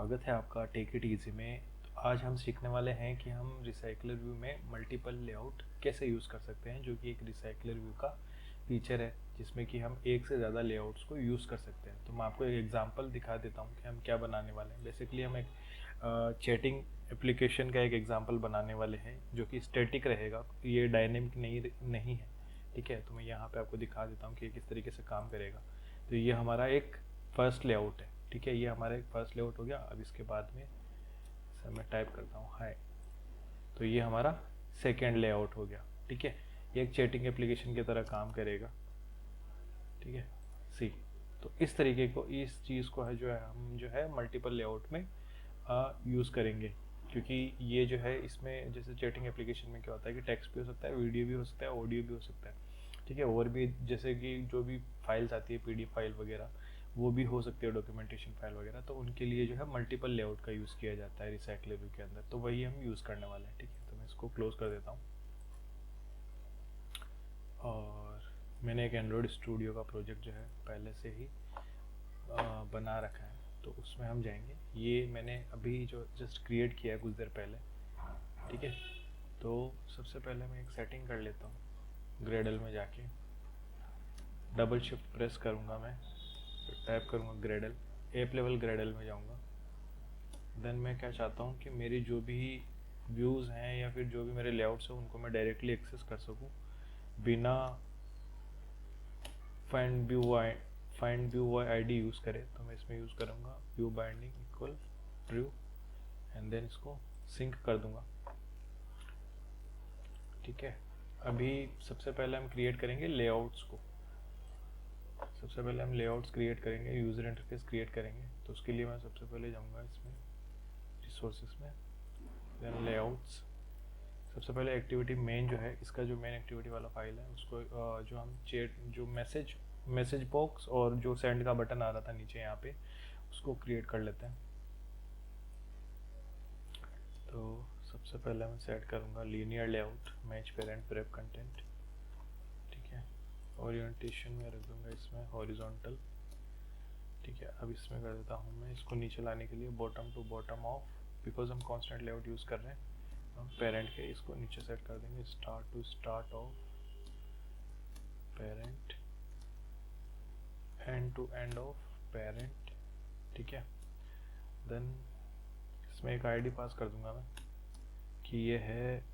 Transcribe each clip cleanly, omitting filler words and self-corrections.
स्वागत है आपका टेक इट ईजी में। तो आज हम सीखने वाले हैं कि हम रिसाइकलर व्यू में मल्टीपल लेआउट कैसे यूज़ कर सकते हैं, जो कि एक रिसाइकलर व्यू का फीचर है जिसमें कि हम एक से ज़्यादा लेआउट्स को यूज़ कर सकते हैं। तो मैं आपको एक एग्जांपल दिखा देता हूँ कि हम क्या बनाने वाले हैं। बेसिकली हम एक चैटिंग एप्लीकेशन का एक एग्जांपल बनाने वाले हैं जो कि स्टैटिक रहेगा, ये डायनेमिक नहीं है। ठीक है, तो मैं यहाँ पे आपको दिखा देता हूँ कि किस तरीके से काम करेगा। तो ये हमारा एक फर्स्ट लेआउट है। ठीक है, ये हमारा एक फर्स्ट लेआउट हो गया। अब इसके बाद में सर मैं टाइप करता हूँ हाय, तो ये हमारा सेकेंड लेआउट हो गया। ठीक है, ये एक चैटिंग एप्लीकेशन की तरह काम करेगा। ठीक है, सी तो इस तरीके को, इस चीज़ को है जो है हम जो है मल्टीपल लेआउट में यूज़ करेंगे, क्योंकि ये जो है इसमें जैसे चैटिंग एप्लीकेशन में क्या होता है कि टेक्स्ट भी हो सकता है, वीडियो भी हो सकता है, ऑडियो भी हो सकता है। ठीक है, और भी जैसे कि जो भी फाइल्स आती है पीडीएफ फाइल वगैरह वो भी हो सकती है, डॉक्यूमेंटेशन फाइल वगैरह, तो उनके लिए जो है मल्टीपल लेआउट का यूज़ किया जाता है रिसाइकलर व्यू के अंदर। तो वही हम यूज़ करने वाले हैं। ठीक है, तो मैं इसको क्लोज कर देता हूँ। और मैंने एक एंड्रॉयड स्टूडियो का प्रोजेक्ट जो है पहले से ही बना रखा है, तो उसमें हम जाएंगे। ये मैंने अभी जो जस्ट क्रिएट किया है कुछ देर पहले। ठीक है, तो सबसे पहले मैं एक सेटिंग कर लेता हूँ। ग्रेडल में जाके डबल शिफ्ट प्रेस करूँगा, मैं टाइप करूँगा ग्रेडल, एप लेवल ग्रेडल में जाऊँगा। देन मैं क्या चाहता हूँ कि मेरी जो भी व्यूज़ हैं या फिर जो भी मेरे लेआउट्स हैं उनको मैं डायरेक्टली एक्सेस कर सकूँ बिना फाइंड व्यू आईडी यूज़ करे। तो मैं इसमें यूज़ करूँगा view binding equal true, and then इसको सिंक कर दूँगा। ठीक है, अभी सबसे पहले हम क्रिएट करेंगे लेआउट्स को। सबसे पहले हम लेआउट्स क्रिएट करेंगे, यूज़र इंटरफेस क्रिएट करेंगे। तो उसके लिए मैं सबसे पहले जाऊँगा इसमें रिसोर्सेज में, देन लेआउट्स। सबसे पहले एक्टिविटी मेन जो है, इसका जो मेन एक्टिविटी वाला फाइल है उसको जो हम चैट जो मैसेज बॉक्स और जो सेंड का बटन आ रहा था नीचे यहाँ पे, उसको क्रिएट कर लेते हैं। तो सबसे पहले मैं सेट करूँगा linear layout, match parent ब्रेप content. ठीक है, ओरिएंटेशन में रख दूँगा इसमें हॉरिजॉन्टल। ठीक है, अब इसमें कर देता हूँ मैं इसको नीचे लाने के लिए bottom to bottom of, because हम कॉन्स्टेंट लेआउट यूज़ कर रहे हैं। हम पेरेंट के इसको नीचे सेट कर देंगे start to start of parent, end to end of parent. ठीक है, देन इसमें एक आईडी पास कर दूंगा मैं कि ये है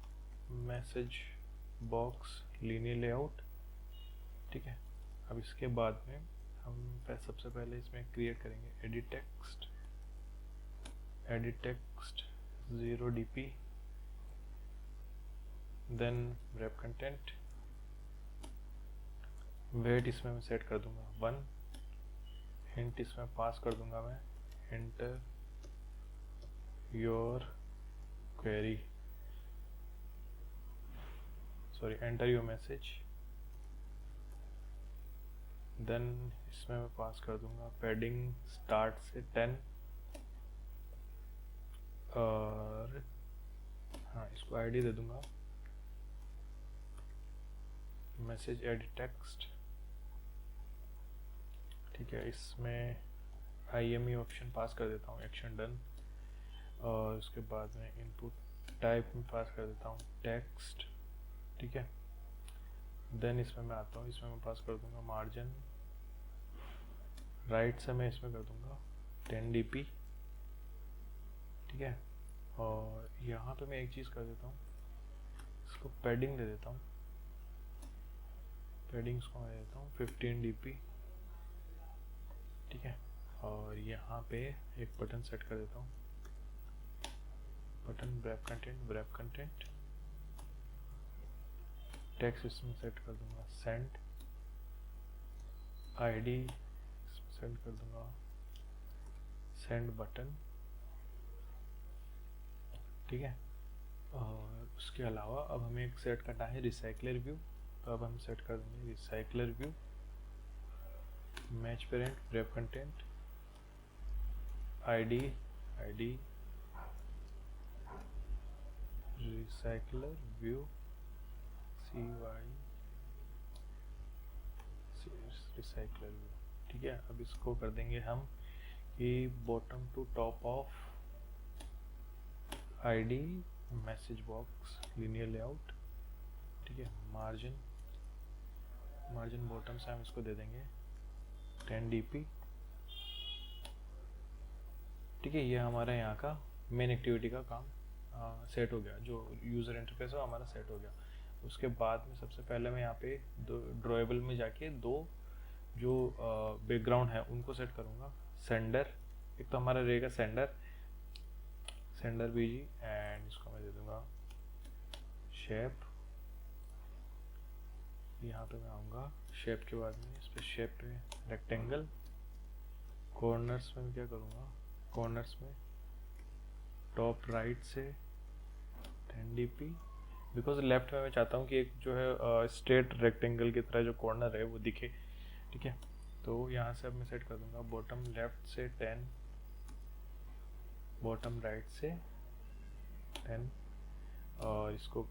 मैसेज बॉक्स लीनियर लेआउट। ठीक है, अब इसके बाद में हम सबसे पहले इसमें क्रिएट करेंगे edit text 0 dp, then wrap content, weight इसमें मैं सेट कर दूंगा 1, हिंट इसमें पास कर दूंगा मैं enter your query, sorry enter your message. Then इसमें मैं पास कर दूंगा पैडिंग स्टार्ट से 10, और हाँ इसको आईडी दे दूंगा मैसेज एडिट टेक्स्ट। ठीक है, इसमें IME ऑप्शन पास कर देता हूँ एक्शन डन, और उसके बाद में इनपुट टाइप में पास कर देता हूँ टेक्स्ट। ठीक है, देन इसमें मैं आता हूँ, इसमें मैं पास कर दूंगा मार्जिन राइट से मैं इसमें कर दूंगा 10 dp। ठीक है, और यहाँ पे मैं एक चीज़ कर देता हूँ, इसको पैडिंग दे देता हूँ, पैडिंग्स को मैं देता हूँ 15 dp। ठीक है, और यहाँ पे एक बटन सेट कर देता हूँ, बटन ब्रैप कंटेंट टेक्स्ट इसमें सेट कर दूंगा सेंड, आईडी सेंड कर दूंगा सेंड बटन। ठीक है, और उसके अलावा अब हमें एक सेट करना है रिसाइकलर व्यू। तो अब हम सेट कर देंगे recycler view match parent wrap content ID recycler view recycler view. ठीक है, अब इसको कर देंगे हम कि bottom to top of ID message box linear layout, ठीक है। मार्जिन बॉटम से हम इसको दे देंगे 10 dp, ठीक है। ये हमारा यहाँ का मेन एक्टिविटी का काम सेट हो गया, जो यूज़र इंटरफेस है वो हमारा सेट हो गया। उसके बाद में सबसे पहले मैं यहाँ पे दो ड्रॉएबल में जाके दो जो बैकग्राउंड है उनको सेट करूँगा। सेंडर, एक तो हमारा रहेगा सेंडर बीजी, एंड इसको मैं दे दूँगा शेप। यहाँ पे मैं आऊँगा शेप के बाद में इस पर शेप पे रेक्टेंगल। कॉर्नर्स में मैं क्या करूँगा, कॉर्नर्स में टॉप राइट से 10 dp, बिकॉज लेफ्ट में मैं चाहता हूँ कि एक जो है स्ट्रेट रेक्टेंगल की तरह जो कॉर्नर है वो दिखे, ठीक है। तो यहाँ से अब मैं सेट कर दूंगा बॉटम लेफ्ट से 10, बॉटम राइट से 10, और इसको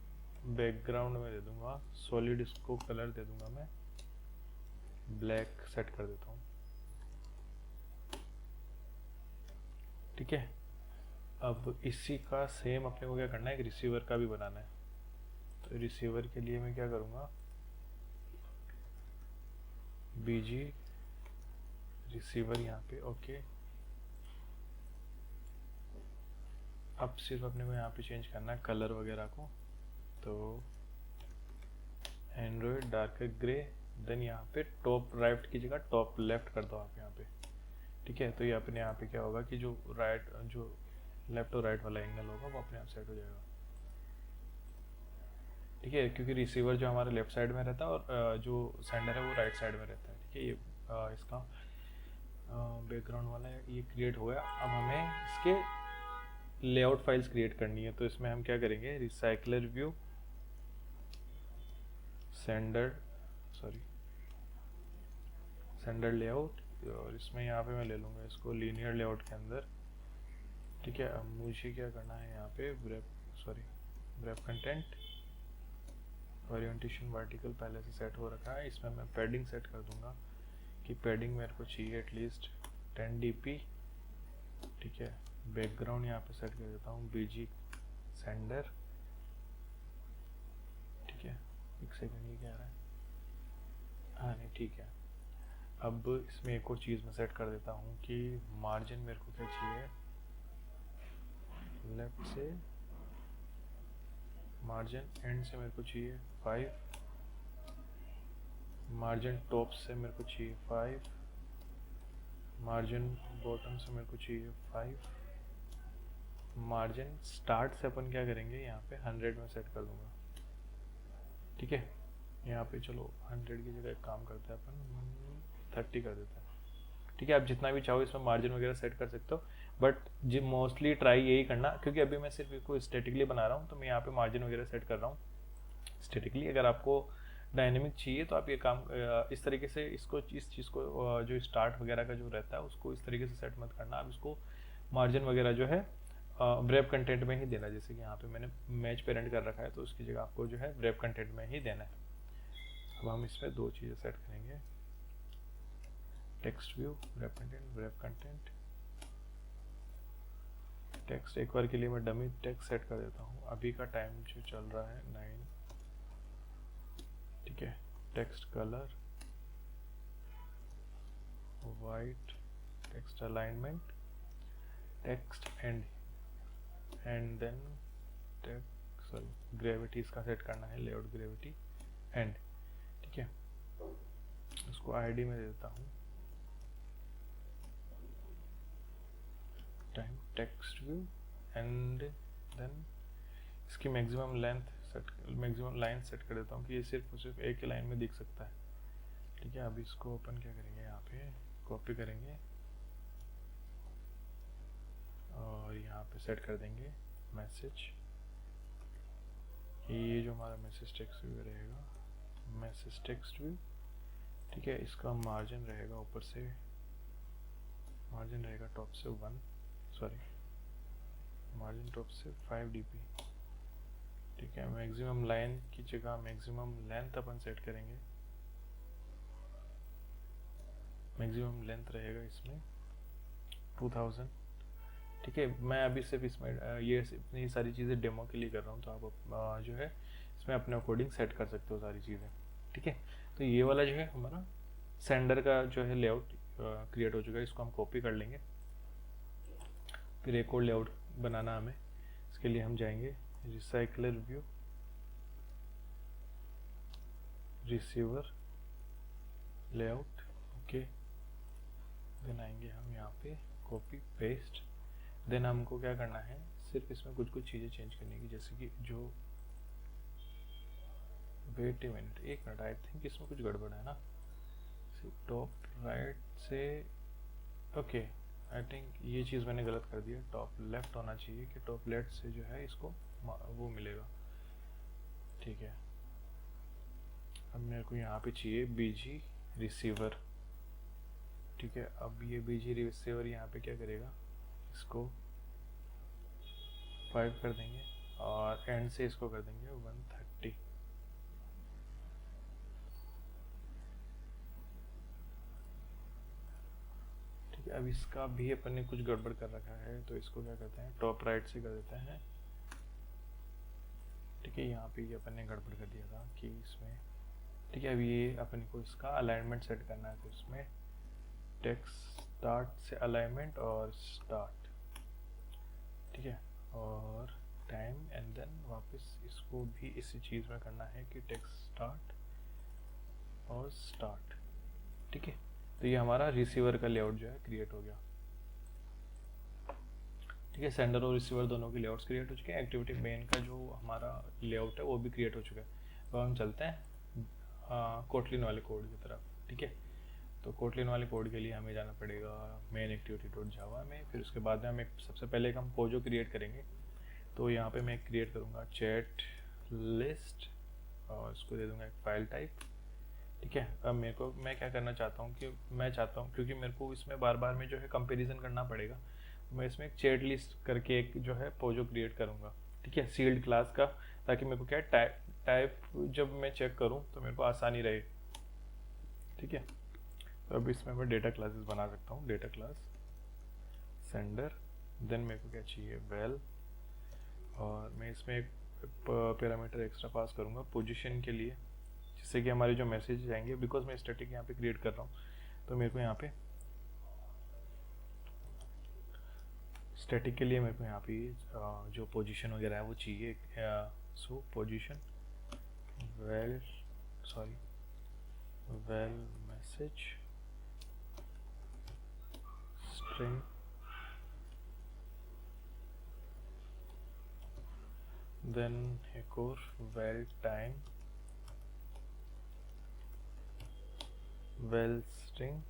बैकग्राउंड में दे दूंगा सॉलिड, इसको कलर दे दूंगा मैं ब्लैक, सेट कर देता हूँ, ठीक है। अब इसी का सेम अपने को क्या करना है, एक रिसीवर का भी बनाना है। तो रिसीवर के लिए मैं क्या करूँगा, बीजी रिसीवर यहाँ पे, ओके। अब सिर्फ अपने को यहाँ पे चेंज करना है कलर वगैरह को, तो एंड्रॉयड डार्क ग्रे, देन यहाँ पे टॉप राइट की जगह टॉप लेफ्ट कर दो आप यहाँ पे, ठीक है। तो ये अपने यहाँ पे क्या होगा कि जो लेफ्ट और राइट वाला एंगल होगा वो अपने आप सेट हो जाएगा, ठीक है। क्योंकि रिसीवर जो हमारे लेफ्ट साइड में रहता है और जो सेंडर है वो राइट साइड में रहता है, ठीक है। ये इसका बैकग्राउंड वाला ये क्रिएट हो गया। अब हमें इसके लेआउट फाइल्स क्रिएट करनी है, तो इसमें हम क्या करेंगे, रिसाइकलर व्यू सेंडर लेआउट, और इसमें यहाँ पे मैं ले लूँगा इसको लीनियर लेआउट के अंदर, ठीक है। अब मुझे क्या करना है यहाँ पे wrap कंटेंट ओरिएंटेशन वर्टिकल पहले से सेट हो रखा है। इसमें मैं पैडिंग सेट कर दूंगा कि पैडिंग मेरे को चाहिए एटलीस्ट 10 dp, ठीक है। बैकग्राउंड यहाँ पे सेट कर देता हूँ बीजी सेंडर, ठीक है। एक सेकंड, ये क्या रहा है, हाँ नहीं ठीक है। अब इसमें एक और चीज़ मैं सेट कर देता हूँ कि मार्जिन मेरे को क्या चाहिए, लेफ्ट से मार्जिन एंड से मेरे को चाहिए 5, मार्जिन टॉप से मेरे को चाहिए 5, मार्जिन बॉटम से मेरे को चाहिए 5, मार्जिन स्टार्ट से अपन क्या करेंगे यहाँ पे 100 में सेट कर दूंगा, ठीक है। यहाँ पे चलो 100 की जगह एक काम करते हैं अपन 30 कर देते हैं, ठीक है। आप जितना भी चाहो इसमें मार्जिन वगैरह सेट कर सकते हो, बट जी मोस्टली ट्राई यही करना, क्योंकि अभी मैं सिर्फ इसको स्टेटिकली बना रहा हूँ तो मैं यहाँ पे मार्जिन वगैरह सेट कर रहा हूँ स्टेटिकली। अगर आपको डायनेमिक चाहिए तो आप ये काम इस तरीके से इस चीज़ को जो स्टार्ट वगैरह का जो रहता है उसको इस तरीके से सेट मत करना। आप इसको मार्जिन वगैरह जो है wrap कंटेंट में ही देना, जैसे कि यहाँ पे मैंने मैच पेरेंट कर रखा है तो उसकी जगह आपको जो है wrap कंटेंट में ही देना है। अब हम इसमें दो चीज़ें सेट करेंगे, text view wrap content text. एक बार के लिए मैं डमी टेक्स्ट सेट कर देता हूँ, अभी का टाइम जो चल रहा है 9, ठीक है। Text colour white, text alignment, text end then gravity इसका सेट करना है, लेआउट ग्रेविटी एंड, ठीक है। इसको आईडी में दे देता हूँ time text view, and then इसकी मैक्सिमम लाइन सेट कर देता हूँ कि ये सिर्फ एक ही लाइन में दिख सकता है, ठीक है। अब इसको अपन क्या करेंगे, यहाँ पे कॉपी करेंगे और यहाँ पे सेट कर देंगे मैसेज, ये जो हमारा मैसेज टेक्स्ट व्यू रहेगा, मैसेज टेक्स्ट व्यू, ठीक है। इसका मार्जिन रहेगा ऊपर से, मार्जिन रहेगा टॉप से मार्जिन टॉप से 5 dp, ठीक है। मैक्सिमम लाइन की जगह मैक्सिमम लेंथ अपन सेट करेंगे, मैक्सिमम लेंथ रहेगा इसमें 2000। ठीक है, मैं अभी सिर्फ इसमें ये सारी चीज़ें डेमो के लिए कर रहा हूँ, तो आप जो है इसमें अपने अकॉर्डिंग सेट कर सकते हो सारी चीज़ें। ठीक है, तो ये वाला जो है हमारा सेंडर का जो है लेआउट क्रिएट हो चुका है, इसको हम कॉपी कर लेंगे। फिर एक और लेआउट बनाना हमें, इसके लिए हम जाएंगे recycler view, receiver layout, okay. Then आएंगे हम यहाँ पे कॉपी पेस्ट। देन हमको क्या करना है, सिर्फ इसमें कुछ कुछ चीज़ें चेंज करने की, जैसे कि जो वेट मिनट, एक मिनट, आई थिंक इसमें कुछ गड़बड़ है ना। टॉप राइट से, ओके, आई थिंक ये चीज़ मैंने गलत कर दिया, टॉप लेफ्ट होना चाहिए, कि टॉप लेफ्ट से जो है इसको वो मिलेगा। ठीक है, अब मेरे को यहाँ पे चाहिए बीजी रिसीवर। ठीक है, अब ये बीजी रिसीवर यहाँ पे क्या करेगा, इसको 5 कर देंगे और एंड से इसको कर देंगे 130। ठीक है, अब इसका भी अपन ने कुछ गड़बड़ कर रखा है, तो इसको क्या करते हैं, टॉप राइट से कर देते हैं। ठीक है, यहाँ पे ये अपन ने गड़बड़ कर दिया था कि इसमें, ठीक है, अब ये अपन को इसका अलाइनमेंट सेट करना है, तो इसमें टेक्स्ट स्टार्ट से अलाइनमेंट और स्टार्ट। ठीक है, और टाइम, एंड देन वापस इसको भी इसी चीज़ में करना है कि टेक्स्ट स्टार्ट और स्टार्ट। ठीक है, तो ये हमारा रिसीवर का लेआउट जो है क्रिएट हो गया। ठीक है, सेंडर और रिसीवर दोनों के लेआउट्स क्रिएट हो चुके हैं। एक्टिविटी मेन का जो हमारा लेआउट है वो भी क्रिएट हो चुका है। अब हम चलते हैं कोटलिन वाले कोड की तरफ। ठीक है, तो कोटलिन वाले कोड के लिए हमें जाना पड़ेगा मेन एक्टिविटी डॉट जावा में। फिर उसके बाद में हम सबसे पहले हम पोजो क्रिएट करेंगे। तो यहाँ पे मैं क्रिएट करूँगा चैट लिस्ट और इसको दे दूँगा एक फाइल टाइप। ठीक है, अब मैं क्या करना चाहता हूँ कि मैं चाहता हूँ, क्योंकि मेरे को इसमें बार बार में जो है कंपेरिजन करना पड़ेगा, मैं इसमें एक चैट लिस्ट करके एक जो है पोजो क्रिएट करूँगा। ठीक है, सील्ड क्लास का, ताकि मेरे को क्या टाइप जब मैं चेक करूँ तो मेरे को आसानी रहे। ठीक है, तो अब इसमें मैं डेटा क्लासेस बना सकता हूँ, डेटा क्लास सेंडर। देन मेरे को क्या चाहिए, वेल, और मैं इसमें एक पैरामीटर एक्स्ट्रा पास करूँगा पोजीशन के लिए, जिससे कि हमारे जो मैसेज आएंगे, बिकॉज मैं स्टैटिक यहाँ पे क्रिएट कर रहा हूँ, तो मेरे को यहाँ पे स्टैटिक के लिए मेरे को यहाँ पे जो पोजीशन वगैरह है वो चाहिए। So position val message string, then एक और वेल टाइम, वेल स्ट्रिंग।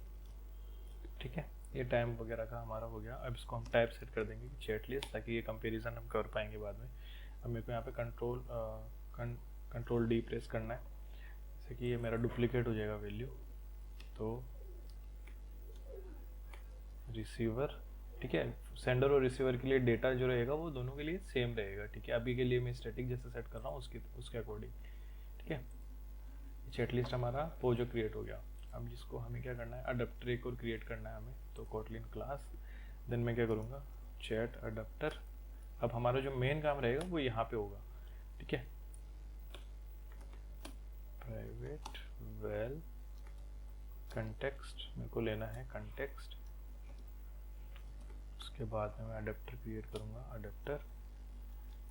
ठीक है, ये टाइम वगैरह का हमारा हो गया। अब इसको हम टाइप सेट कर देंगे कि चैट लिस्ट, ताकि ये कंपैरिजन हम कर पाएंगे बाद में। अब मेरे को यहाँ पे कंट्रोल डी प्रेस करना है, जैसे कि ये मेरा डुप्लीकेट हो जाएगा वैल्यू। तो रिसीवर, ठीक है, सेंडर और रिसीवर के लिए डेटा जो रहेगा वो दोनों के लिए सेम रहेगा। ठीक है, अभी के लिए मैं स्टैटिक जैसे सेट कर रहा हूँ उसके अकॉर्डिंग। ठीक है, चैट लिस्ट हमारा पोजो क्रिएट हो गया। अब जिसको हमें क्या करना है, अडप्टर एक और क्रिएट करना है हमें, तो कोटलिन क्लास, देन मैं क्या करूँगा, चैट अडप्टर। अब हमारा जो मेन काम रहेगा वो यहाँ पे होगा। ठीक है, प्राइवेट वेल कंटेक्स्ट, मेरे को लेना है कंटेक्स्ट। उसके बाद में मैं अडप्टर क्रिएट करूँगा, अडप्टर,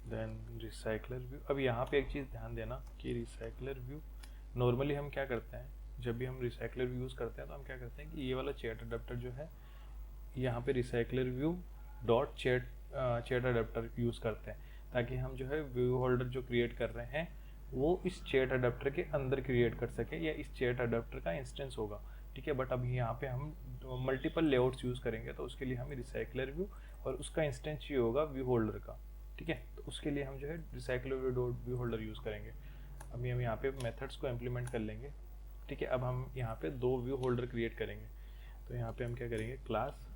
देन रिसाइकलर व्यू। अब यहाँ पे एक चीज़ ध्यान देना कि रिसाइकलर व्यू, नॉर्मली हम क्या करते हैं, जब भी हम रिसाइकलर व्यू यूज़ करते हैं तो हम क्या करते हैं कि ये वाला चैट अडप्टर जो है, यहाँ पे recycler view dot chat adapter use करते हैं, ताकि हम जो है व्यू होल्डर जो क्रिएट कर रहे हैं वो इस चैट अडप्टर के अंदर क्रिएट कर सके, या इस चैट अडप्टर का इंस्टेंस होगा। ठीक है, बट अभी यहाँ पे हम मल्टीपल लेआउट्स यूज़ करेंगे, तो उसके लिए हमें रिसाइकलर व्यू और उसका इंस्टेंस ये होगा व्यू होल्डर का। ठीक है, तो उसके लिए हम जो है recycler view dot view holder use करेंगे। अभी हम यहाँ पे मेथड्स को इम्प्लीमेंट कर लेंगे। ठीक है, अब हम यहाँ पे 2 व्यू होल्डर क्रिएट करेंगे। तो यहाँ पे हम क्या करेंगे, क्लास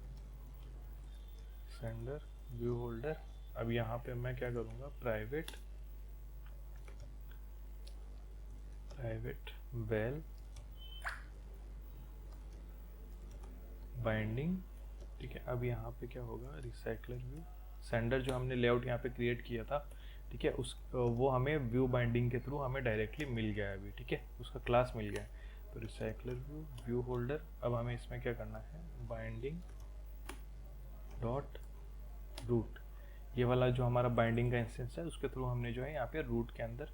सेंडर व्यू होल्डर। अब यहाँ पे मैं क्या करूँगा, प्राइवेट वेल बाइंडिंग ठीक है, अब यहाँ पे क्या होगा, रिसाइकलर व्यू सेंडर जो हमने लेआउट यहाँ पे क्रिएट किया था, ठीक है, उस वो हमें व्यू बाइंडिंग के थ्रू हमें डायरेक्टली मिल गया है अभी, ठीक है, उसका क्लास मिल गया है। तो रिसाइकलर व्यू व्यू होल्डर, अब हमें इसमें क्या करना है, बाइंडिंग डॉट रूट, ये वाला जो हमारा बाइंडिंग का इंस्टेंस है उसके थ्रू हमने जो है यहाँ पे रूट के अंदर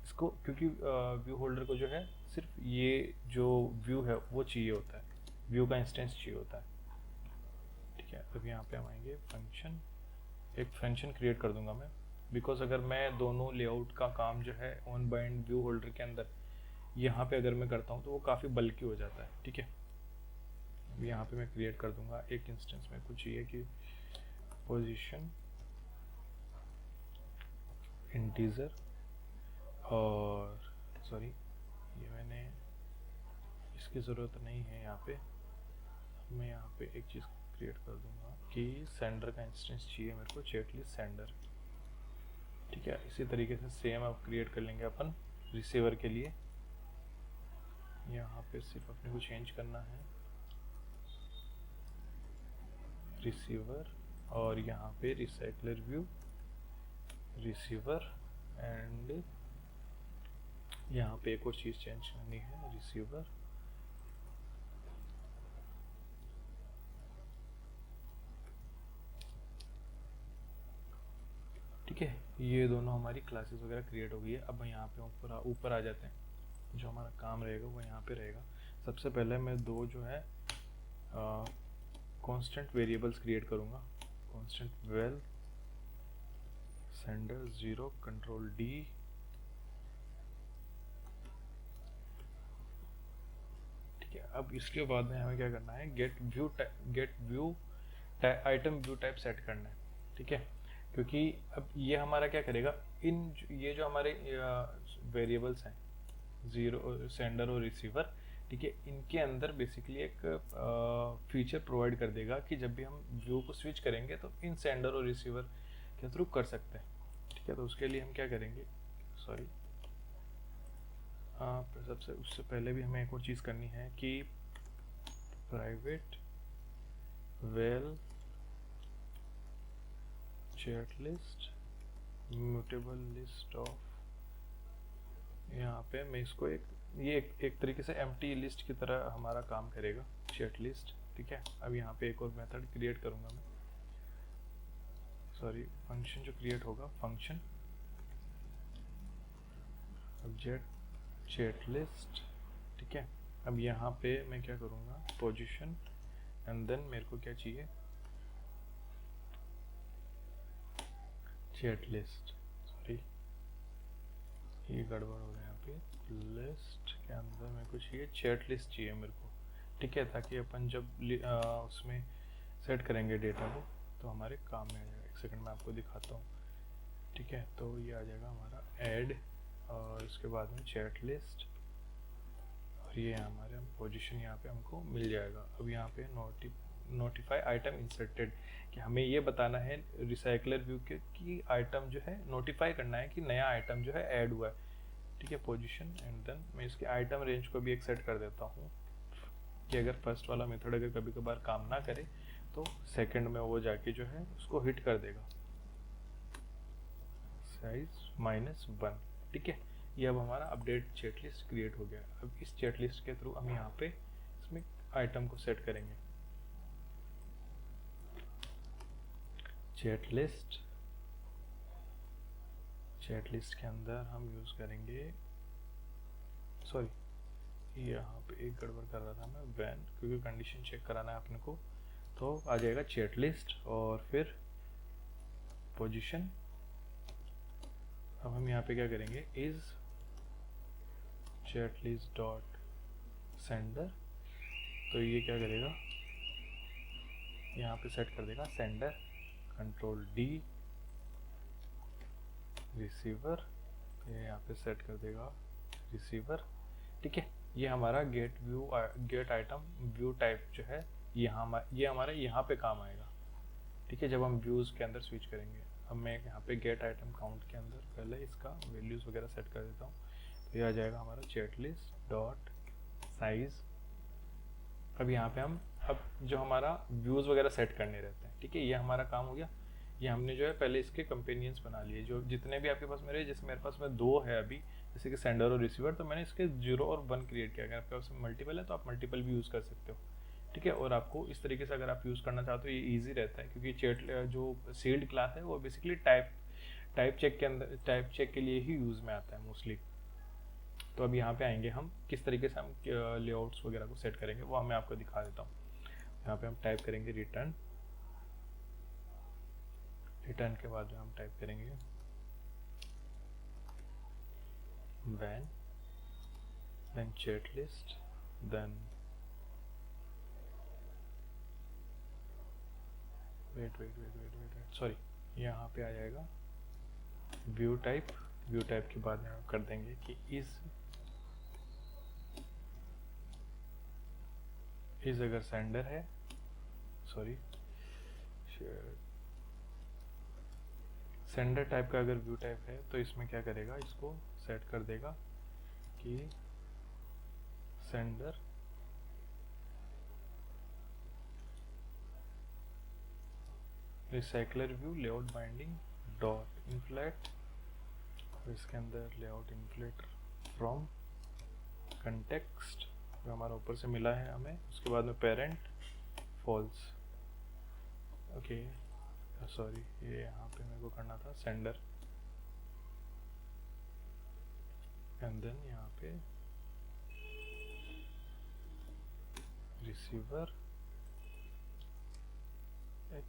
इसको, क्योंकि व्यू होल्डर को जो है सिर्फ ये जो व्यू है वो चाहिए होता है, व्यू का इंस्टेंस चाहिए होता है, ठीक है। अब यहाँ पे हम आएंगे फंक्शन, एक फंक्शन क्रिएट कर दूंगा मैं, बिकॉज अगर मैं दोनों लेआउट का काम जो है ऑन बाइंड व्यू होल्डर के अंदर यहाँ पे अगर मैं करता हूँ तो वो काफ़ी बल्कि हो जाता है, ठीक है। अब यहाँ पे मैं क्रिएट कर दूंगा एक इंस्टेंस में कुछ ये कि पोजीशन इंटीजर, और सॉरी ये मैंने इसकी ज़रूरत नहीं है यहाँ पे, मैं यहाँ पे एक चीज़ क्रिएट कर दूंगा कि सेंडर का इंस्टेंस चाहिए मेरे को, चेकलिस्ट सेंडर, ठीक है। इसी तरीके से सेम अब क्रिएट कर लेंगे अपन रिसीवर के लिए, यहाँ पे सिर्फ अपने को चेंज करना है रिसीवर, और यहाँ पे रिसाइकलर व्यू रिसीवर, एंड यहाँ पे एक और चीज़ चेंज करनी है रिसीवर, ठीक है। ये दोनों हमारी क्लासेस वगैरह क्रिएट हो गई है। अब यहाँ पे ऊपर आ जाते हैं, जो हमारा काम रहेगा वो यहाँ पे रहेगा। सबसे पहले मैं दो जो है कांस्टेंट वेरिएबल्स क्रिएट करूँगा, constant well sender 0 control D, ठीक है। अब इसके बाद में हमें क्या करना है, gate view item view type set करना है, ठीक है, क्योंकि अब ये हमारा क्या करेगा, ये जो हमारे वेरिएबल्स हैं 0 सेंडर और रिसीवर, ठीक है, इनके अंदर बेसिकली एक फीचर प्रोवाइड कर देगा कि जब भी हम व्यू को स्विच करेंगे तो इन सेंडर और रिसीवर के थ्रू कर सकते हैं, ठीक है। तो उसके लिए हम क्या करेंगे, सॉरी सबसे उससे पहले भी हमें एक और चीज़ करनी है कि private well chat list mutable list of, यहाँ पे मैं इसको एक तरीके से एम्प्टी लिस्ट की तरह हमारा काम करेगा चैट लिस्ट, ठीक है। अब यहाँ पे एक और मेथड क्रिएट करूँगा मैं, सॉरी फंक्शन जो क्रिएट होगा, फंक्शन ऑब्जेक्ट चैट लिस्ट, ठीक है। अब यहाँ पे मैं क्या करूँगा, पोजीशन, एंड देन मेरे को क्या चाहिए, चैट लिस्ट, सॉरी ये गड़बड़ हो गया यहाँ पे, लिस्ट के अंदर मेरे को चाहिए चैट लिस्ट चाहिए मेरे को, ठीक है, ताकि अपन जब उसमें सेट करेंगे डेटा को तो हमारे काम में आ जाएगा। एक सेकंड में आपको दिखाता हूँ, ठीक है। तो ये आ जाएगा हमारा ऐड, और इसके बाद में चैट लिस्ट, और ये हमारे पोजीशन यहाँ पे हमको मिल जाएगा। अब यहाँ पे नोटिफाई आइटम इंसर्टेड, कि हमें ये बताना है रिसाइकलर व्यू के कि आइटम जो है नोटिफाई करना है कि नया आइटम जो है ऐड हुआ है, ठीक है। पोजीशन, एंड देन मैं इसके आइटम रेंज को भी एक सेट कर देता हूँ कि अगर फर्स्ट वाला मेथड अगर कभी कभार काम ना करे तो सेकंड में वो जाके जो है उसको हिट कर देगा, साइज -1, ठीक है। ये अब हमारा अपडेट चैट लिस्ट क्रिएट हो गया। अब इस चैट लिस्ट के थ्रू हम यहाँ पे इसमें आइटम को सेट करेंगे, चैट लिस्ट के अंदर हम यूज़ करेंगे, सॉरी यहाँ पे एक गड़बड़ कर रहा था मैं, वैन, क्योंकि कंडीशन चेक कराना है अपने को, तो आ जाएगा चैट लिस्ट और फिर पोजीशन। अब हम यहाँ पे क्या करेंगे, is chat list dot sender, तो ये क्या करेगा, यहाँ पे सेट कर देगा सेंडर कंट्रोल D रिसीवर, ये यहाँ पे सेट कर देगा रिसीवर, ठीक है। ये हमारा गेट आइटम व्यू टाइप जो है ये हमारे यहाँ पे काम आएगा, ठीक है, जब हम व्यूज़ के अंदर स्विच करेंगे। अब मैं यहाँ पे गेट आइटम काउंट के अंदर पहले इसका वैल्यूज़ वगैरह सेट कर देता हूँ, तो ये आ जाएगा हमारा चैट लिस्ट डॉट साइज। अब यहाँ पे हम अब जो हमारा व्यूज़ वगैरह सेट करने रहते हैं, ठीक है, ये हमारा काम हो गया। ये हमने जो है पहले इसके कंपेनियंस बना लिए, जो जितने भी आपके पास मेरे, जैसे मेरे पास में 2 है अभी, जैसे कि सेंडर और रिसीवर, तो मैंने इसके 0 और 1 क्रिएट किया। अगर आपके पास मल्टीपल है तो आप मल्टीपल भी यूज़ कर सकते हो, ठीक है। और आपको इस तरीके से अगर आप यूज़ करना चाहते हो, ये ईजी रहता है, क्योंकि चैट जो सील्ड क्लास है वो बेसिकली टाइप चेक के अंदर, टाइप चेक के लिए ही यूज़ में आता है मोस्टली। तो अब यहाँ पे आएंगे हम, किस तरीके से हम लेआउट्स वगैरह को सेट करेंगे वो मैं आपको दिखा देता हूँ। यहाँ पे हम टाइप करेंगे रिटर्न, रिटर्न के बाद में हम टाइप करेंगे when, then chat list, then wait sorry, यहाँ पे आ जाएगा व्यू टाइप। व्यू टाइप के बाद में हम कर देंगे कि इस अगर सेंडर है, सॉरी, सेंडर टाइप का अगर व्यू टाइप है तो इसमें क्या करेगा, इसको सेट कर देगा कि sender recycler view layout binding dot inflate, इसके अंदर लेआउट इनफ्लेट फ्रॉम कंटेक्स्ट जो हमारा ऊपर से मिला है हमें, उसके बाद में पेरेंट फॉल्स। ओके सॉरी, ये यहाँ पे मेरे को करना था सेंडर, एंड देन यहाँ पे रिसीवर। एक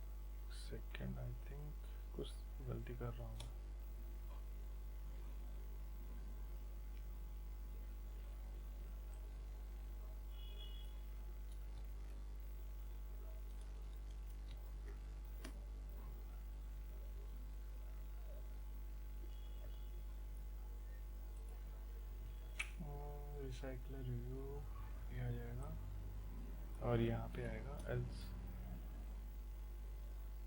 सेकेंड, आई थिंक कुछ गलती कर रहा हूँ। रिसाइकलर रिव्यू ये आ जाएगा और यहाँ पे आएगा एल्स,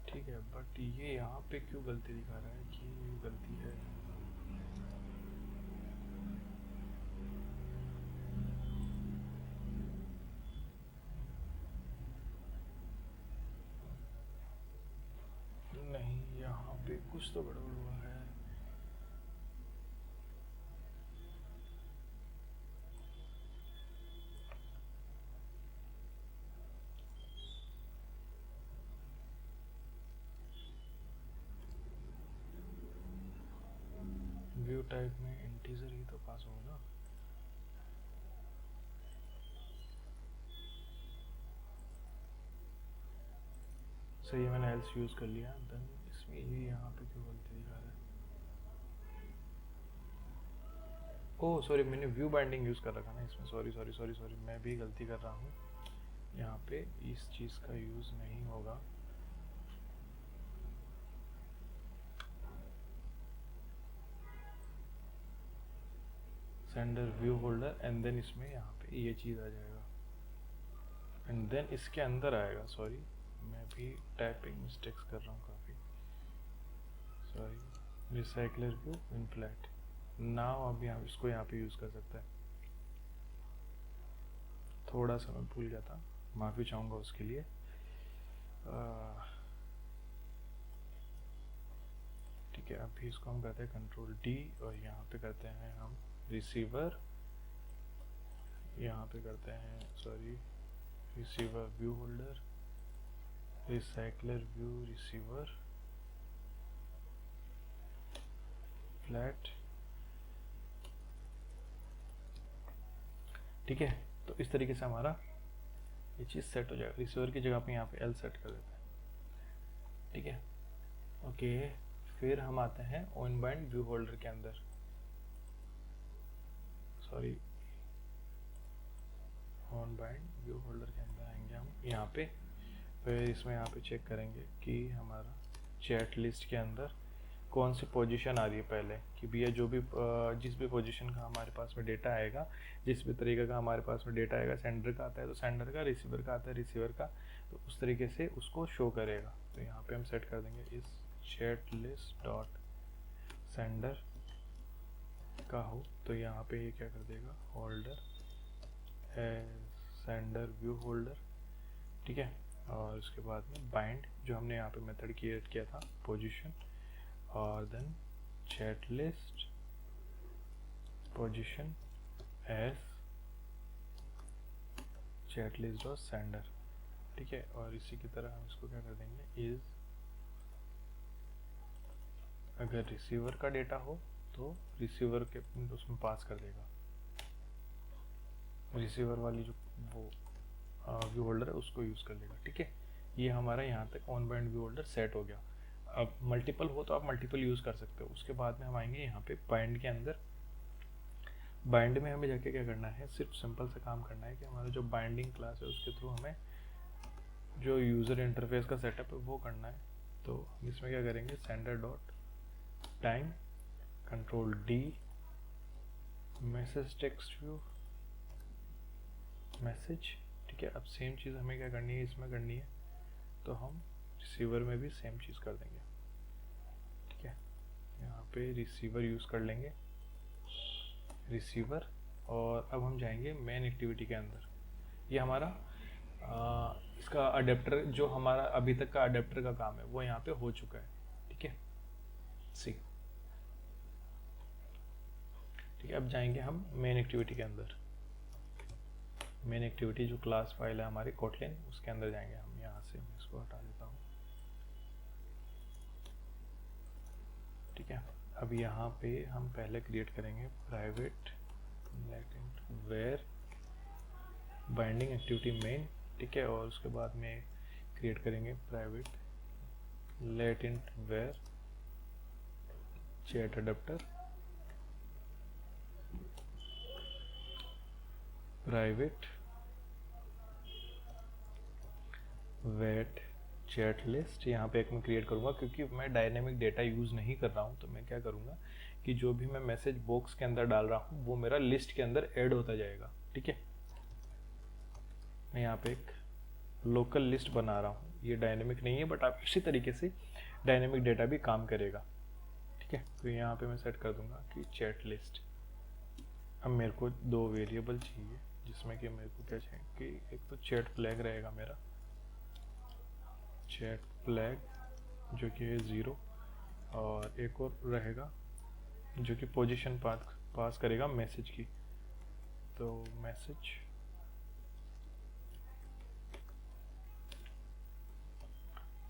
ठीक है। बट ये यहाँ पे क्यों गलती दिखा रहा है कि ये गलती है? नहीं, यहाँ पे कुछ तो गड़बड़ हुआ है। व्यू टाइप में इंटीजर ही तो पास होगा। सही है, मैंने एल्स यूज़ कर लिया। देन इसमें ये यहाँ पे क्यों गलती दिखा रहा है? ओह सॉरी, मैंने व्यू बाइंडिंग यूज़ कर रखा ना इसमें, सॉरी सॉरी सॉरी सॉरी, मैं भी गलती कर रहा हूँ। यहाँ पे इस चीज़ का यूज़ नहीं होगा। Sender view holder, and then इसमें यहाँ पे ये चीज़ आ जाएगा, एंड देन इसके अंदर आएगा। सॉरी, मैं भी टाइपिंग मिस्टेक्स कर रहा हूँ काफ़ी, सॉरी। रिसाइकलर व्यू इन फ्लैट नाउ, अब यहाँ इसको यहाँ पे यूज़ कर सकता है। थोड़ा सा मैं भूल गया था, माफ़ी चाहूँगा उसके लिए। ठीक है, अभी इसको हम करते हैं कंट्रोल डी और यहाँ पे करते हैं हम रिसीवर, यहाँ पे करते हैं sorry receiver view holder, recycler view receiver flat, ठीक है। तो इस तरीके से हमारा ये चीज़ सेट हो जाएगा। रिसीवर की जगह पे यहाँ पे एल सेट कर देते हैं, ठीक है। ओके, फिर हम आते हैं ऑन बाइंड व्यू होल्डर के अंदर, sorry on bind view holder के अंदर आएंगे हम यहाँ पे। फिर इसमें यहाँ पे चेक करेंगे कि हमारा चैट लिस्ट के अंदर कौन सी पोजीशन आ रही है पहले, कि भैया जो भी जिस भी पोजीशन का हमारे पास में डेटा आएगा, जिस भी तरीके का हमारे पास में डेटा आएगा, सेंडर का आता है तो सेंडर का, रिसीवर का आता है रिसीवर का, तो उस तरीके से उसको शो करेगा। तो यहाँ पे हम सेट कर देंगे इस चैट लिस्ट डॉट सेंडर का हो, तो यहाँ पे ये क्या कर देगा, होल्डर है सेंडर व्यू होल्डर, ठीक है। और उसके बाद में बाइंड, जो हमने यहाँ पे मेथड क्रिएट किया था, पोजीशन, और then chat list position as chat list dot sender, ठीक है। और इसी की तरह हम इसको क्या कर देंगे, इज अगर रिसीवर का डेटा हो तो रिसीवर के उसमें पास कर देगा, रिसीवर वाली जो वो व्यू होल्डर है उसको यूज़ कर लेगा, ठीक है। ये हमारा यहाँ तक on bind view holder set हो गया। अब मल्टीपल हो तो आप मल्टीपल यूज़ कर सकते हो। उसके बाद में हम आएंगे यहाँ पे बाइंड के अंदर। बाइंड में हमें जाके क्या करना है, सिर्फ सिंपल सा काम करना है कि हमारा जो बाइंडिंग क्लास है उसके थ्रू हमें जो यूज़र इंटरफेस का सेटअप है वो करना है। तो हम इसमें क्या करेंगे, sender dot time control D message text view message, ठीक है। अब सेम चीज़ हमें क्या करनी है, इसमें करनी है, तो हम रिसीवर में भी सेम चीज़ कर देंगे, ठीक है। यहाँ पे रिसीवर यूज़ कर लेंगे, रिसीवर। और अब हम जाएंगे मेन एक्टिविटी के अंदर। ये हमारा इसका अडेप्टर, जो हमारा अभी तक का अडेप्टर का काम है वो यहाँ पे हो चुका है, ठीक है। सी ठीक है। अब जाएंगे हम मेन एक्टिविटी के अंदर। मेन एक्टिविटी जो क्लास फाइल है हमारी कोटलिन, उसके अंदर जाएंगे हम। यहाँ से मैं इसको हटा देता हूँ, ठीक है। अब यहाँ पे हम पहले क्रिएट करेंगे private var binding activity main, ठीक है। और उसके बाद में क्रिएट करेंगे private lateinit var chat adapter, private val chat list. यहाँ पे एक मैं क्रिएट करूँगा, क्योंकि मैं डायनेमिक डेटा यूज़ नहीं कर रहा हूँ, तो मैं क्या करूँगा कि जो भी मैं मैसेज बॉक्स के अंदर डाल रहा हूँ वो मेरा लिस्ट के अंदर ऐड होता जाएगा, ठीक है। मैं यहाँ पे एक लोकल लिस्ट बना रहा हूँ, ये डायनेमिक नहीं है, बट आप इसी तरीके से डायनेमिक डेटा भी काम करेगा, ठीक है। तो यहाँ पे मैं सेट कर दूंगा कि चैट लिस्ट। अब मेरे को दो वेरिएबल चाहिए, जिसमें कि मेरे को क्या चाहिए कि एक तो चैट फ्लैग रहेगा मेरा, चैट फ्लैग जो कि है 0, और एक और रहेगा जो कि पोजीशन पास करेगा मैसेज की, तो मैसेज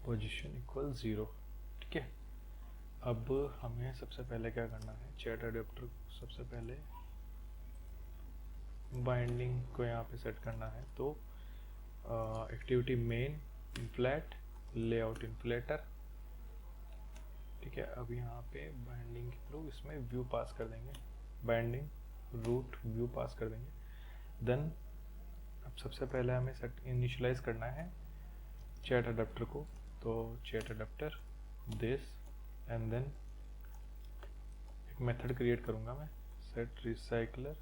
पोजीशन इक्वल 0, ठीक है। अब हमें सबसे पहले क्या करना है, चैट अडेप्टर को सबसे पहले बाइंडिंग को यहाँ पे सेट करना है। तो एक्टिविटी मेन इनफ्लैट लेआउट इनफ्लेटर, ठीक है। अब यहाँ पे बाइंडिंग के थ्रू इसमें व्यू पास कर देंगे, बाइंडिंग रूट व्यू पास कर देंगे। देन अब सबसे पहले हमें सेट इनिशियलाइज करना है चैट अडेप्टर को, तो chat adapter this, and then एक मेथड क्रिएट करूँगा मैं, सेट रिसाइकलर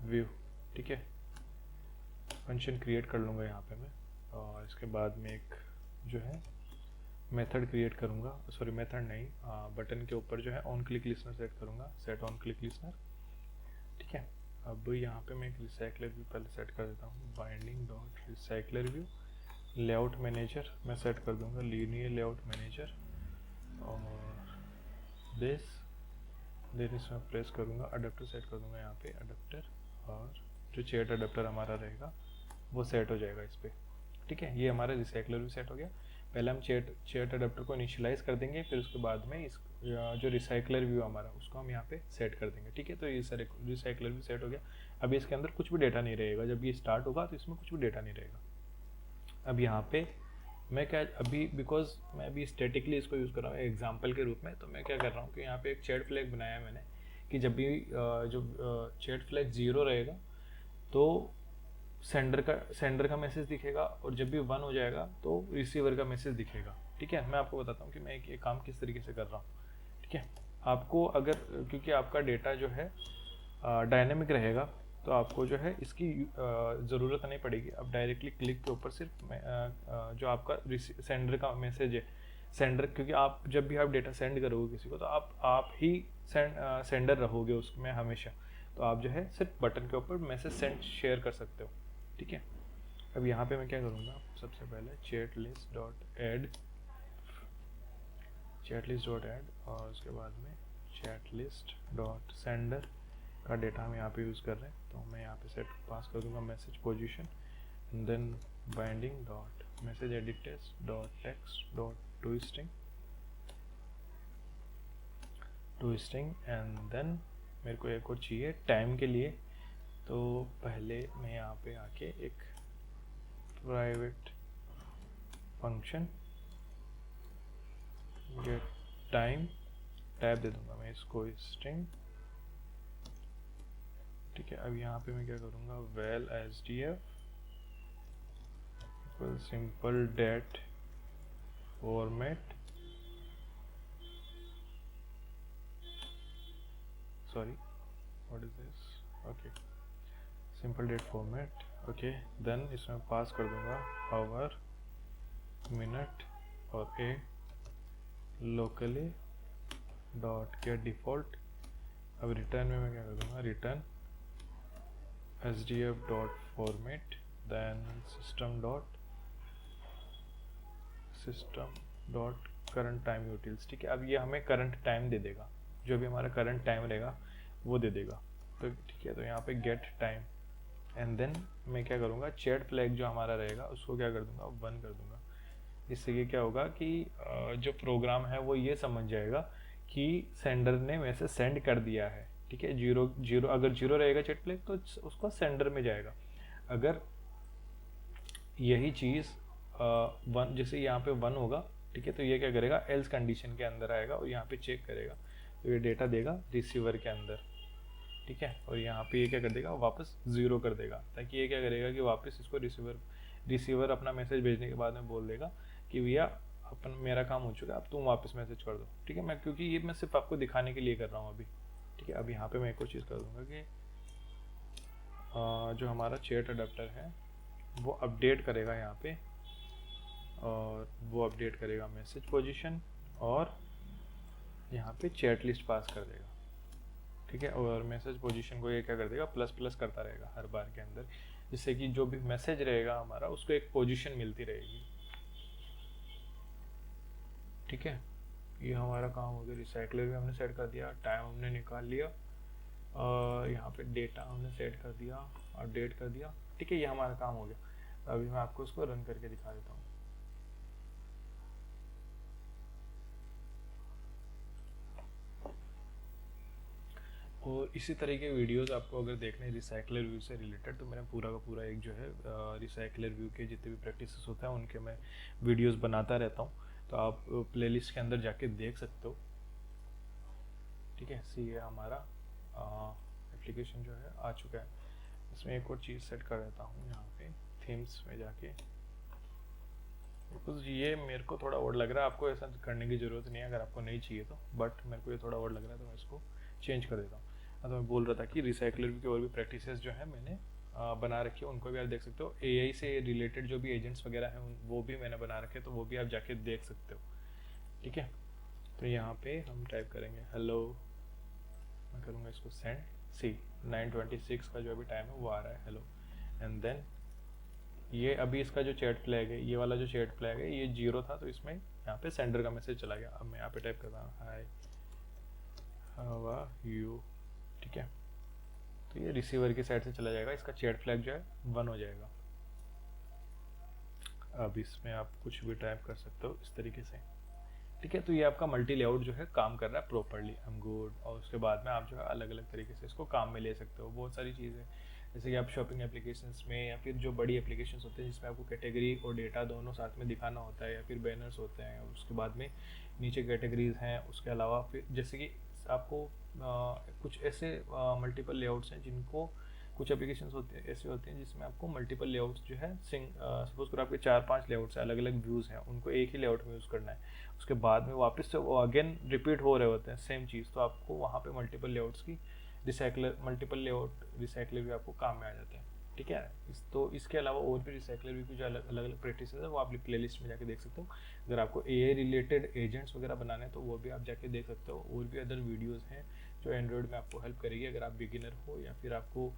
व्यू, ठीक है। फंक्शन क्रिएट कर लूँगा यहाँ पे मैं, और इसके बाद में एक जो है मेथड क्रिएट करूँगा, सॉरी मेथड नहीं, बटन के ऊपर जो है ऑन क्लिक लिसनर सेट करूँगा, सेट ऑन क्लिक लिसनर, ठीक है। अब यहाँ पे मैं एक रिसाइकलर व्यू पहले सेट कर देता हूँ, binding dot recycler view. Layout manager मैं सेट कर दूँगा लीनियर लेआउट मैनेजर, और दिस, देन इसमें प्रेस करूँगा, अडेप्टर सेट कर दूँगा यहाँ पे अडेप्टर, और जो चैट अडेप्टर हमारा रहेगा वो सेट हो जाएगा इस पर, ठीक है। ये हमारा रिसाइकलर भी सेट हो गया। पहले हम चैट अडेप्टर को इनिशियलाइज कर देंगे, फिर उसके बाद में इस जो रिसाइकलर व्यू हमारा उसको हम यहाँ पे सेट कर देंगे, ठीक है। तो ये सारे रिसाइकलर भी सेट हो गया। अभी इसके अंदर कुछ भी डेटा नहीं रहेगा, जब ये स्टार्ट होगा तो इसमें कुछ भी डेटा नहीं रहेगा। अब यहाँ पे मैं क्या अभी, बिकॉज मैं अभी स्टैटिकली इसको यूज़ कर रहा हूँ एग्जाम्पल के रूप में, तो मैं क्या कर रहा हूँ कि यहाँ पे एक चैट फ्लैग बनाया है मैंने, कि जब भी जो चैट फ्लैग 0 रहेगा तो सेंडर का मैसेज दिखेगा, और जब भी 1 हो जाएगा तो रिसीवर का मैसेज दिखेगा, ठीक है। मैं आपको बताता हूँ कि मैं ये काम किस तरीके से कर रहा हूँ, ठीक है। आपको अगर, क्योंकि आपका डेटा जो है डायनेमिक रहेगा, तो आपको जो है इसकी ज़रूरत नहीं पड़ेगी। अब डायरेक्टली क्लिक के ऊपर सिर्फ जो आपका सेंडर का मैसेज है, सेंडर, क्योंकि आप जब भी आप डेटा सेंड करोगे किसी को तो आप ही सेंडर रहोगे उसमें हमेशा, तो आप जो है सिर्फ बटन के ऊपर मैसेज सेंड शेयर कर सकते हो, ठीक है। अब यहाँ पे मैं क्या करूँगा, सबसे पहले चैट लिस्ट डॉट ऐड और उसके बाद में चैट लिस्ट डॉट सेंडर का डेटा हम यहाँ पे यूज़ कर रहे हैं, तो मैं यहाँ पे सेट पास कर दूँगा message position, then binding dot message editors dot text dot to string and then मेरे को एक और चाहिए टाइम के लिए। तो पहले मैं यहाँ पे आके एक private function get time tab दे दूंगा मैं इसको स्ट्रिंग, ठीक है। अब यहाँ पे मैं क्या करूँगा, val SDF equal simple date format, sorry what is this, okay simple date format, okay. Then इसमें पास कर दूंगा आवर, मिनट और a locale dot get default. अब रिटर्न में मैं क्या कर दूंगा, return SDF dot format then system dot current time utils, ठीक है। अब ये हमें करंट टाइम दे देगा, जो भी हमारा करंट टाइम रहेगा वो दे देगा, तो ठीक है। तो यहाँ पे गेट टाइम एंड देन मैं क्या करूँगा, चैट फ्लैग जो हमारा रहेगा उसको क्या कर दूँगा, 1 कर दूँगा। इससे ये क्या होगा कि जो प्रोग्राम है वो ये समझ जाएगा कि सेंडर ने मैसेज सेंड कर दिया है, ठीक है। जीरो अगर जीरो रहेगा चैट फ्लैग तो उसको सेंडर में जाएगा। अगर यही चीज़ 1 जैसे यहाँ पे 1 होगा, ठीक है, तो ये क्या करेगा, एल्स कंडीशन के अंदर आएगा और यहाँ पे चेक करेगा, तो ये डेटा देगा रिसीवर के अंदर, ठीक है। और यहाँ पे ये क्या कर देगा, वापस 0 कर देगा, ताकि ये क्या करेगा कि वापस इसको रिसीवर अपना मैसेज भेजने के बाद में बोल देगा कि भैया अपन मेरा काम हो चुका है, अब तुम वापस मैसेज कर दो, ठीक है। मैं क्योंकि ये मैं सिर्फ आपको दिखाने के लिए कर रहा हूँ अभी, ठीक है। अब यहाँ पे मैं एक और चीज़ कर दूँगा कि जो हमारा चैट अडेप्टर है वो अपडेट करेगा यहाँ पे, और वो अपडेट करेगा मैसेज पोजीशन और यहाँ पे चैट लिस्ट पास कर देगा, ठीक है। और मैसेज पोजीशन को ये क्या कर देगा, प्लस प्लस करता रहेगा हर बार के अंदर, जिससे कि जो भी मैसेज रहेगा हमारा उसको एक पोजीशन मिलती रहेगी, ठीक है। ये हमारा काम हो गया, रिसाइकलर भी हमने सेट कर दिया, टाइम हमने निकाल लिया, और यहाँ पे डेटा हमने सेट कर दिया, अपडेट कर दिया, ठीक है। ये हमारा काम हो गया। अभी मैं आपको इसको रन करके दिखा देता हूँ। और इसी तरह के वीडियोस आपको अगर देखने रिसाइकलर व्यू से रिलेटेड, तो मैंने पूरा का पूरा एक जो है रिसाइकलर व्यू के जितने भी प्रैक्टिसेस होते हैं उनके मैं वीडियोस बनाता रहता हूँ, तो आप प्लेलिस्ट के अंदर जाके देख सकते हो, ठीक है। सी ये हमारा एप्लीकेशन जो है आ चुका है। इसमें एक और चीज़ सेट कर देता हूँ यहाँ पे थीम्स में जाके, बिकॉज ये मेरे को थोड़ा और लग रहा है, आपको ऐसा करने की ज़रूरत नहीं है अगर आपको नहीं चाहिए तो, बट मेरे को ये थोड़ा और लग रहा है तो मैं इसको चेंज कर देता हूँ। तो मैं बोल रहा था कि रिसाइकलर की और भी प्रैक्टिसेस जो है मैंने बना रखी है, उनको भी आप देख सकते हो। एआई से रिलेटेड जो भी एजेंट्स वगैरह हैं वो भी मैंने बना रखे, तो वो भी आप जाके देख सकते हो, ठीक है। तो यहाँ पे हम टाइप करेंगे हेलो, मैं करूँगा इसको सेंड, सी 9:26 का जो अभी टाइम है वो आ रहा है हेलो, एंड देन ये अभी इसका जो चैट फ्लैग है, ये वाला जो चैट फ्लैग है ये 0 था, तो इसमें यहाँ पे सेंडर का मैसेज चला गया। अब मैं यहाँ पे टाइप करता हूँ हाय हाउ आर यू, ठीक है। तो ये रिसीवर की साइड से चला जाएगा, इसका चैट फ्लैग जो है 1 हो जाएगा। अब इसमें आप कुछ भी टाइप कर सकते हो इस तरीके से, ठीक है। तो ये आपका मल्टी लेआउट जो है काम कर रहा है प्रॉपरली, आई एम गुड। और उसके बाद में आप जो है अलग अलग तरीके से इसको काम में ले सकते हो। बहुत सारी चीज़ें जैसे कि आप शॉपिंग एप्लीकेशंस में या फिर जो बड़ी एप्लीकेशंस होते हैं जिसमें आपको कैटेगरी और डेटा दोनों साथ में दिखाना होता है, या फिर बैनर्स होते हैं, उसके बाद में नीचे कैटेगरीज हैं, उसके अलावा फिर जैसे कि आपको कुछ ऐसे मल्टीपल लेआउट्स हैं जिनको कुछ एप्लीकेशंस होते हैं ऐसे होते हैं जिसमें आपको मल्टीपल लेआउट्स जो है सपोज करो आपके 4-5 लेआउट्स हैं, अलग अलग व्यूज़ हैं, उनको एक ही लेआउट में यूज़ करना है, उसके बाद में वापस से वो अगेन रिपीट हो रहे होते हैं सेम चीज़, तो आपको वहाँ पे मल्टीपल लेआउट्स की मल्टीपल लेआउट रिसाइकलर भी आपको काम में आ जाते हैं, ठीक है। तो इसके अलावा और भी रिसाइकलर भी की जो अलग अलग प्रैक्टिस है वो आप प्लेलिस्ट में जाके देख सकते हो। अगर आपको एआई रिलेटेड एजेंट्स वगैरह बनाने हैं तो वो भी आप जाके देख सकते हो। और भी अदर वीडियोज़ हैं जो एंड्रॉयड में आपको हेल्प करेगी, अगर आप बिगिनर हो या फिर आपको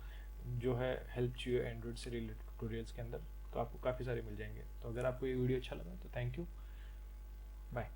जो है हेल्प चाहिए एंड्रॉयड से रिलेटेड ट्यूटोरियल्स के अंदर, तो आपको काफ़ी सारे मिल जाएंगे। तो अगर आपको ये वीडियो अच्छा लगा तो थैंक यू, बाय।